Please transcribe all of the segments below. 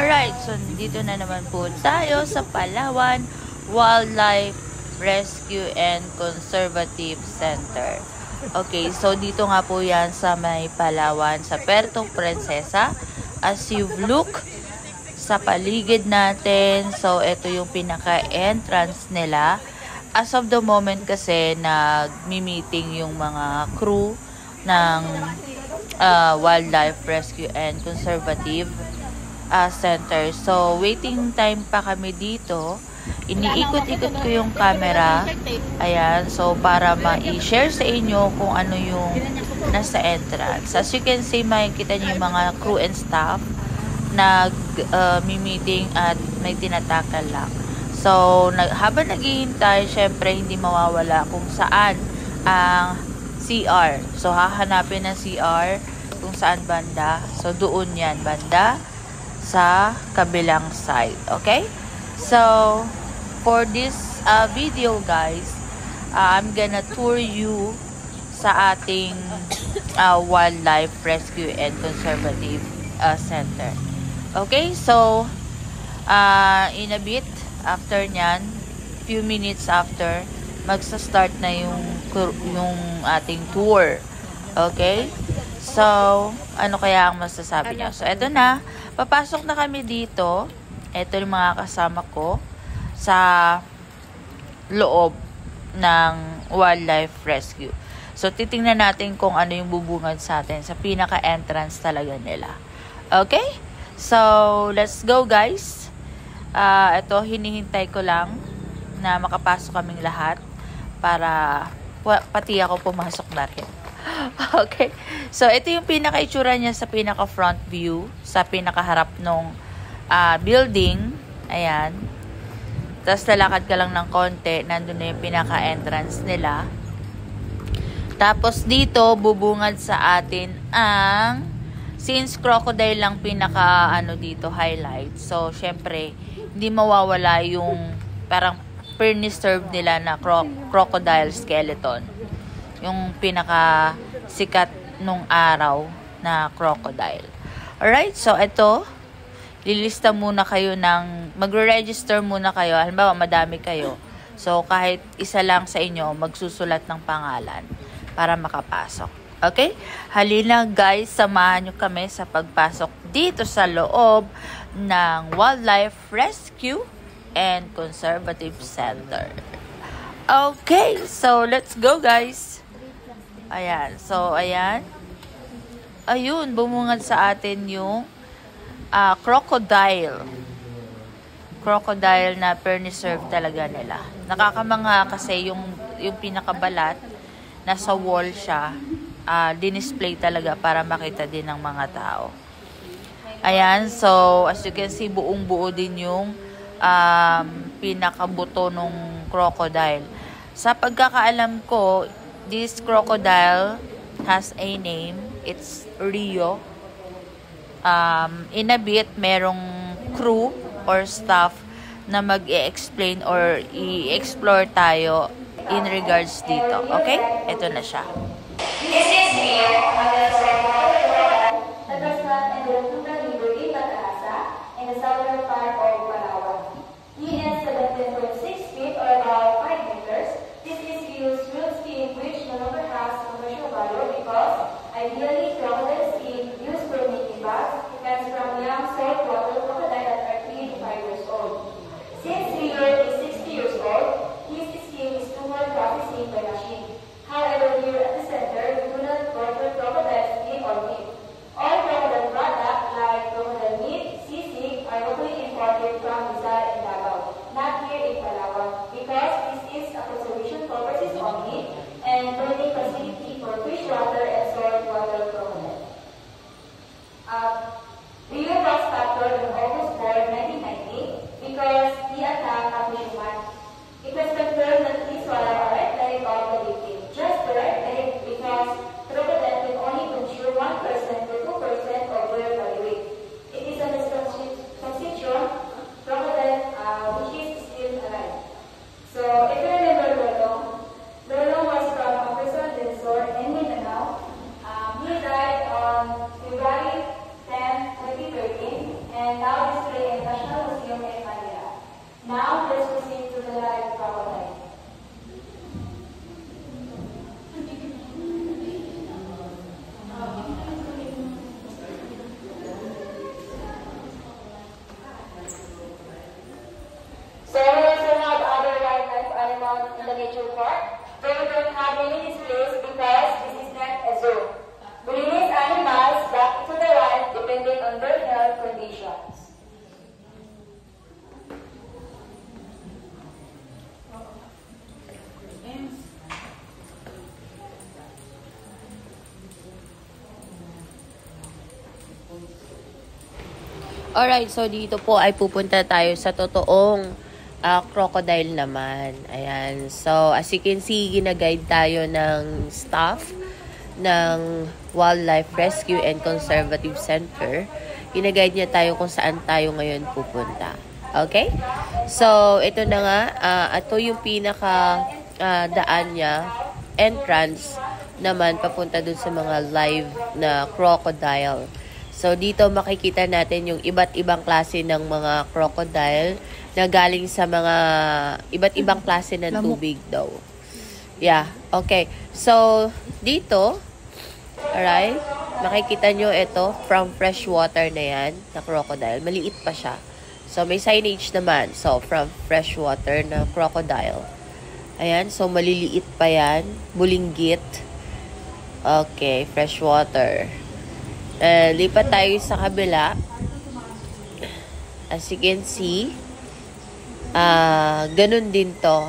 Alright, so dito na naman po tayo sa Palawan Wildlife Rescue and Conservative Center. Okay, so dito nga po yan sa may Palawan, sa Puerto Princesa. As you look sa paligid natin, so ito yung pinaka-entrance nila. As of the moment kasi, nag-meeting yung mga crew ng Wildlife Rescue and Conservative Center. So, waiting time pa kami dito. Iniikot-ikot ko yung camera. Ayan. So, para ma-share sa inyo kung ano yung nasa entrance. As you can see, makikita nyo yung mga crew and staff nag-meeting at may tinatakal lang. So, habang naghihintay, syempre, hindi mawawala kung saan ang CR. So, hahanapin ng CR kung saan banda. So, doon yan, banda sa kabilang side. Okay? So, for this video, guys, I'm gonna tour you sa ating Wildlife Rescue and Conservative Center. Okay? So, in a bit, after nyan, few minutes after, magsa-start na yung ating tour. Okay? So, ano kaya ang masasabi niyo? So, eto na. Papasok na kami dito. Ito yung mga kasama ko sa loob ng Wildlife Rescue. So, titingnan natin kung ano yung bubungad sa atin sa pinaka-entrance talaga nila. Okay? So, let's go, guys. Ito, hinihintay ko lang na makapasok kaming lahat para pati ako pumasok na rin. Okay. So, ito yung pinaka-itsura niya sa pinaka-front view, sa pinaka-harap nung building. Ayan. Tapos, lalakad ka lang ng konti. Nandun na yung pinaka-entrance nila. Tapos, dito, bubungad sa atin ang since crocodile lang dito, highlight. So, syempre, hindi mawawala yung parang preserved nila na crocodile skeleton. Yung pinaka sikat nung araw na crocodile. Alright, so ito, lilista muna kayo magre-register muna kayo. Halimbawa, madami kayo. So, kahit isa lang sa inyo, magsusulat ng pangalan para makapasok. Okay? Halina guys, samahan nyo kami sa pagpasok dito sa loob ng Wildlife Rescue and Conservative Center. Okay, so let's go guys. Ayan, so ayan. Ayun, bumungad sa atin yung crocodile. Crocodile na preserve talaga nila. Nakakamangha kasi yung pinakabalat, nasa wall siya. Dinisplay talaga para makita din ng mga tao. Ayan, so as you can see, buong-buo din yung pinakabuto ng crocodile. Sa pagkakaalam ko, this crocodile has a name. It's Rio. In a bit, merong crew or staff na mag-i-explain or i-explore tayo in regards dito. Okay? Ito na siya. This is Rio, Tagaslan and Rotunda Library, Batanasa, in the southern part of Palawan. He is 17.6 feet or about 5 meters. This is Rio's root skin, which no longer has commercial value because ideally crocodile skin used for making bags comes from young saltwater crocodile that are 3 to 5 years old. Since Rio is 60 years old, his skin is too much processing by machine. However, here at the center, we do not torture crocodile skin or meat. All crocodile products like crocodile meat, sisig are locally imported from Rizal and Davao, not here in Palawan, because this is a conservation purposes only and breeding facility for freshwater and saltwater crocodile. Rio was captured on August 4, 1990 because he attacked a fisherman. It was confirmed that he swallowed a red leg of the victim. Just the red leg because crocodile can only consume 1% to 2% of their body weight. It is a misconception crocodile which is still alive. So if you remember Lolong was from a person Lensor in Mindanao. He died on February 10, and now displayed in National Museum in Manila. Now, let's proceed to the live crocodile. So we also have other wildlife animals in the nature park. They don't have many displays because this is not a zoo. We release animals back into the wild depending on their health conditions. Alright, so dito po ay pupunta tayo sa totoong crocodile naman. Ayan. So, as you can see, gina-guide tayo ng staff ng Wildlife Rescue and Conservative Center. Gina-guide niya tayo kung saan tayo ngayon pupunta. Okay? So, ito na nga. Ito yung pinaka daan niya. Entrance naman papunta dun sa mga live na crocodile. So, dito makikita natin yung iba't ibang klase ng mga crocodile na galing sa mga iba't ibang klase ng tubig daw. Yeah, okay. So, dito, alright, makikita nyo ito, from fresh water na yan, na crocodile. Maliit pa siya. So, may signage naman. So, from fresh water na crocodile. Ayan, so maliliit pa yan. Bulinggit. Okay, fresh water. Lipat tayo sa kabila. As you can see, ganun din to.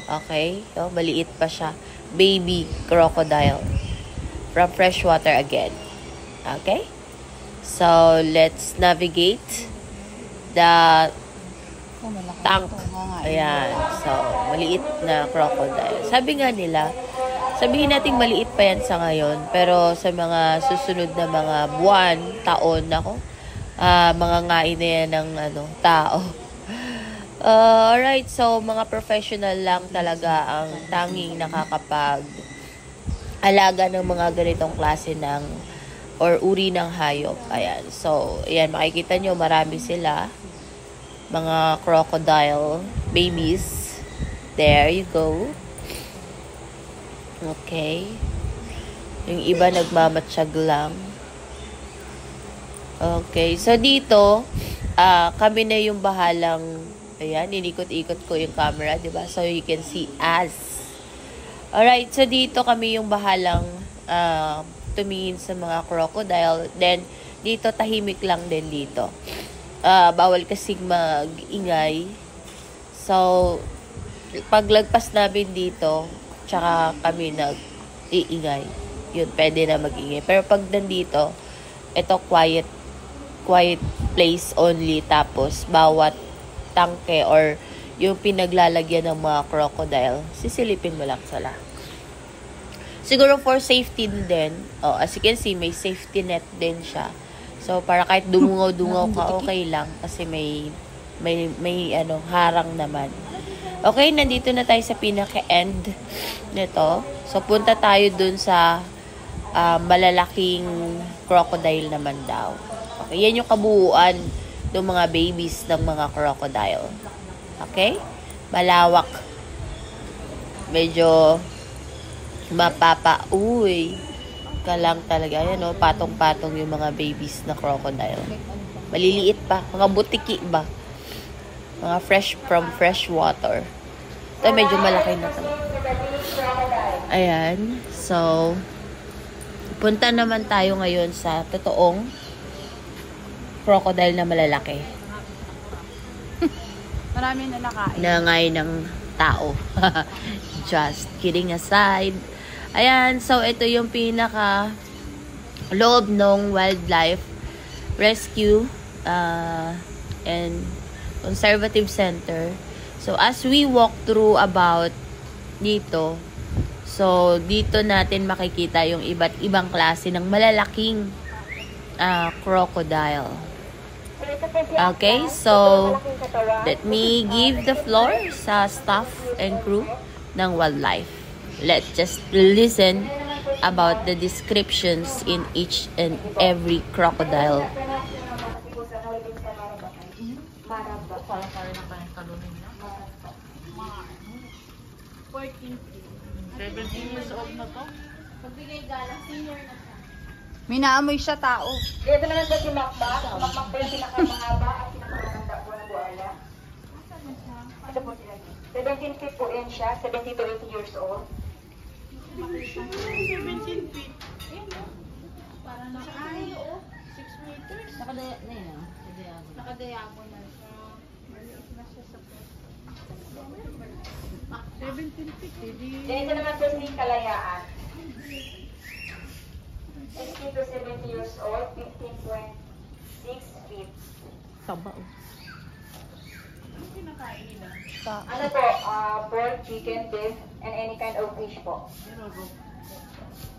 Okay? So, maliit pa siya. Baby crocodile. From freshwater again. Okay? So, let's navigate the tank. Ayan. So, maliit na crocodile. Sabi nga nila, sabihin natin maliit pa yan sa ngayon, pero sa mga susunod na mga buwan, taon, ako, mga ngain na yan ng tao. Alright, so mga professional lang talaga ang tanging nakakapag-alaga ng mga ganitong klase ng or uri ng hayop. Ayan, so ayan, makikita nyo marami sila. Mga crocodile babies. There you go. Okay. Yung iba nagmamatsyag lang. Okay. So, dito, kami na yung bahalang, ayan, inikot-ikot ko yung camera, diba? So, you can see us. Alright. So, dito kami yung bahalang tumingin sa mga crocodile. Then, dito, tahimik lang din dito. Bawal kasing mag-ingay. So, paglagpas namin dito, tsaka kami nag-iingay. Yun, pwede na mag-ingay. Pero pag nandito, ito quiet place only. Tapos, bawat tangke or yung pinaglalagyan ng mga crocodile, sisilipin mo lang sila. Siguro for safety din. As you can see, may safety net din siya. So, para kahit dungaw-dungaw ka, okay lang. Kasi may harang naman. Okay, nandito na tayo sa pinaka-end nito. So, punta tayo dun sa malalaking crocodile naman daw. Okay, yan yung kabuuan ng mga babies ng mga crocodile. Okay? Malawak. Medyo uy, ka lang talaga. Yan, no? Patong-patong yung mga babies na crocodile. Maliliit pa. Mga butiki ba? Mga from fresh water. Ito medyo malaki na talaga. Ayan. So, punta naman tayo ngayon sa totoong crocodile na malalaki. Marami na nakain. Nangay ng tao. Just kidding aside. Ayan. So, ito yung pinaka loob ng Wildlife Rescue and Conservative Center. So, as we walk through about dito, so, dito natin makikita yung iba't ibang klase ng malalaking crocodile. Okay, so, let me give the floor sa staff and crew ng Wildlife. Let's just listen about the descriptions in each and every crocodile. Marabakay. Marabak. Para na panagkalunin na. Marabak. 17 years old na to. Pagbigay galang, senior na siya. May naamoy siya tao. Dito naman po si Makmak. Si Makmak po yung pinakamahaba at pinakamatanda po ng buwaya. Ito po sila. 17 feet po yan siya. 70 to 80 years old. 17 feet. Parang naka-ay, 6 meters. Nakadaya na yun. Naka-diagonal siya. Maliit na siya sa 17 feet. Dito naman po si Kalayaan. 60 to 70 years old. 15.6 feet. Taba. Ano po? Pork, chicken, beef, and any kind of fish po.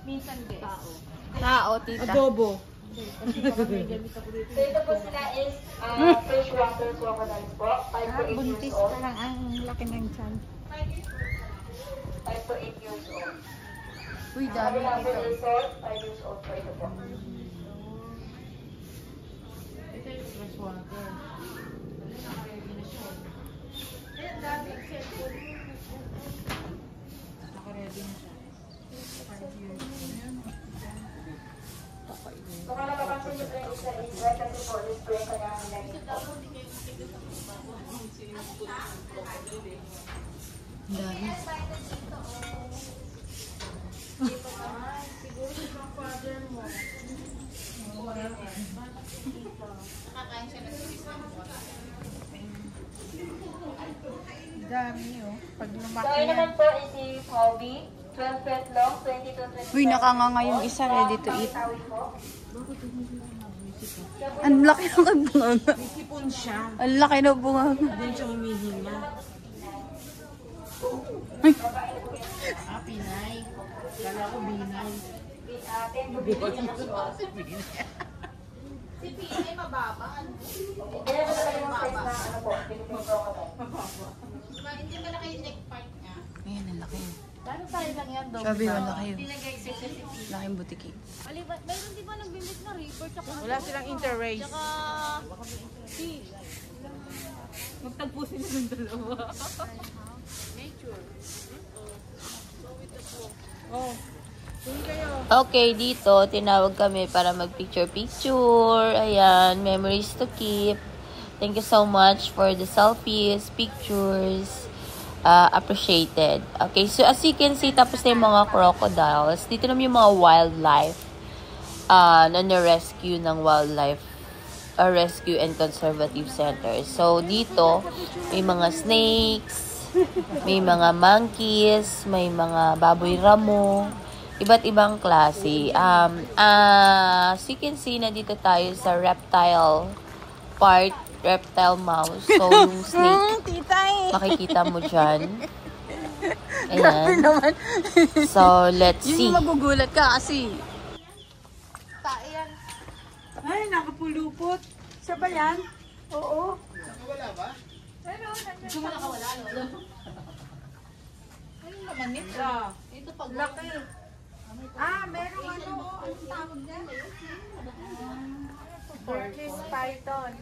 minsan guys. Tao, tita. Adobo. So ito po sila is freshwater crocodiles po. 5 to 8 years old. ang laki ng tiyan. 5 to 8 years old. Uy, dami Sabi lang po dito. resort, 5 years old po ito po. Ito yung freshwater. Nakaready na siya. Ayan, dami cellphone. Nakaready na siya. 5 years. So kung napapansin niyo po yung isa is red kasi po, this po yung kanyang next po. Siguro si father mo. Nakakain siya ng sinisang mo. Dami, oh. Pag So lumaki ayun yan. naman po is si Hobby. 12 feet long, 20 to 25. Uy, nakanganga yung isa, ready to eat. Tawid po. Ang laki ng bunganga. May sipon siya. Ang laki ng bunganga. Doon siya humihina. Ah, Pinay. Kala ko Binay. 10 to 15 years old. Si Pinay mababa. Ano? Kaya ba talaga yung size na ano po, Philippine crocodile? Hindi ba na kayo neck part niya? Ayan, ang laki. Paano tayo lang yan, Dog? Sabi, ang laki. Pinag-exit siya si Pinay. Laking butiki. Mayroon di ba nagbibit na river tsaka Wala silang interrace. tsaka fish. Magtagpo sila ng dalawa. Nature. Oh. Saan kayo? Okay, dito, tinawag kami para mag-picture-picture. Ayan, memories to keep. Thank you so much for the selfies, pictures. Appreciated. Okay, so as you can see, tapos na yung mga crocodiles. Dito naman yung mga wildlife na na-rescue ng Wildlife Rescue and Conservative Center. So, dito, may mga snakes, may mga monkeys, may mga baboy ramo, iba't ibang klase. As you can see, nandito tayo sa reptile part, reptile mouse. So, yung snake, Tita, makikita mo dyan. grabe Ayan. naman. So, let's Yun see. yung magugulat ka kasi. Ay, nakapulupot. Siya ba yan? Oo. Ano naman nito? Ito pag Laki. meron ano, anong tawag niyan? Burmese python.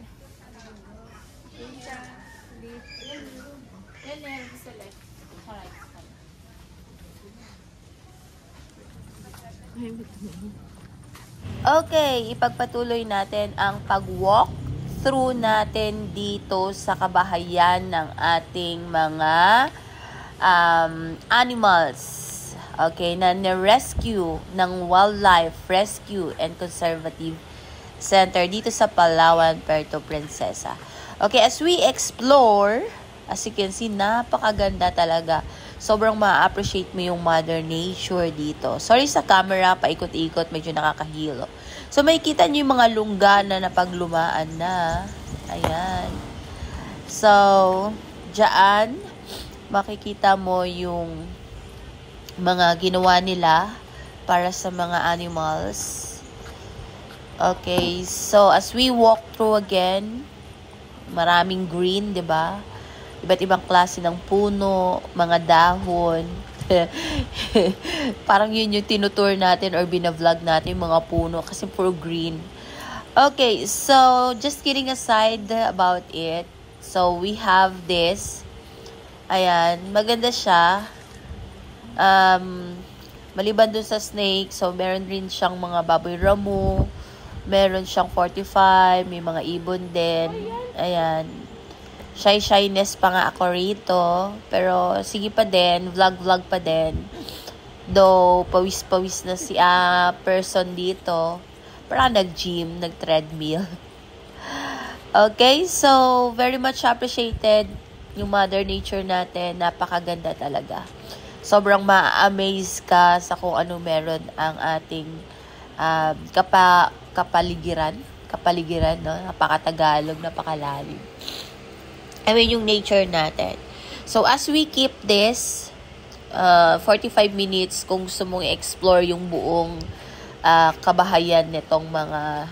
Yan na yung select. Alright. Okay, ipagpatuloy natin ang pag-walk through natin dito sa kabahayan ng ating mga animals. Okay, na rescue ng Wildlife Rescue and Conservative Center dito sa Palawan, Puerto Princesa. Okay, as we explore, as you can see, napakaganda talaga. Sobrang ma-appreciate mo yung Mother Nature dito. Sorry sa camera, paikot-ikot, medyo nakakahilo. So, may kita nyo yung mga lungga na napaglumaan na. Ayan. So, dyan, makikita mo yung mga ginawa nila para sa mga animals. Okay, so as we walk through again, maraming green, 'di ba? Iba't ibang klase ng puno, mga dahon. Parang yun yung tinutour natin or binavlog natin yung mga puno kasi puro green. Okay, so just kidding aside about it. So we have this. Ayan, maganda siya. Maliban dun sa snake, so meron rin siyang mga baboy ramu. Meron siyang 45, may mga ibon din. Ayan. Shyness pa nga ako rito. Pero sige pa din, vlog pa din. Though pawis-pawis na si person dito. Parang nag-gym, nag-treadmill. Okay, so very much appreciated yung Mother Nature natin. Napakaganda talaga. Sobrang ma-amaze ka sa kung ano meron ang ating kapaligiran, no? Napakatagalog, napakalalim. I mean, yung nature natin. So, as we keep this, 45 minutes kung gusto mong i-explore yung buong kabahayan nitong mga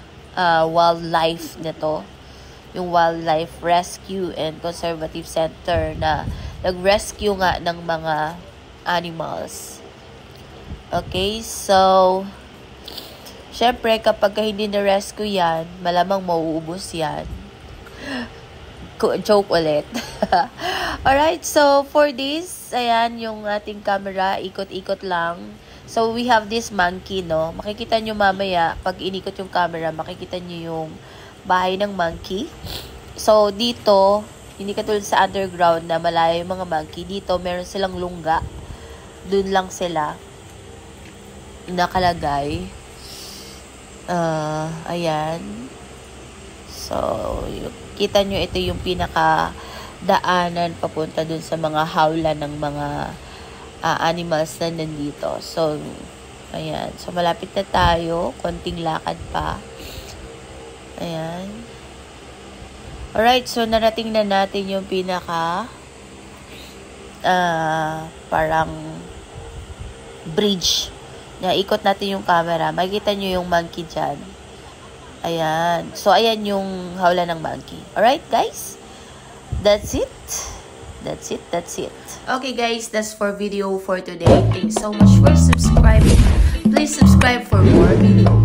wildlife nito. Yung Wildlife Rescue and Conservative Center na nag-rescue nga ng mga animals. Okay, so syempre kapag hindi na-rescue yan, malamang mauubos yan. Joke ulit. Alright, so for this, ayan yung ating camera, ikot-ikot lang. So we have this monkey, no? Makikita nyo mamaya, pag inikot yung camera, makikita nyo yung bahay ng monkey. So dito, hindi katulad sa underground na malayo yung mga monkey. Dito, meron silang lungga. Doon lang sila nakalagay. Ayan. So, kita nyo, ito yung pinaka-daanan papunta dun sa mga hawla ng mga animals na nandito. So, ayan. So, malapit na tayo. Konting lakad pa. Ayan. Alright, so narating na natin yung pinaka parang bridge. Ikot natin yung camera. Makikita nyo yung monkey dyan. Ayan. So, ayan yung hawla ng monkey. Alright, guys? That's it. Okay, guys. That's for video for today. Thanks so much for subscribing. Please subscribe for more videos.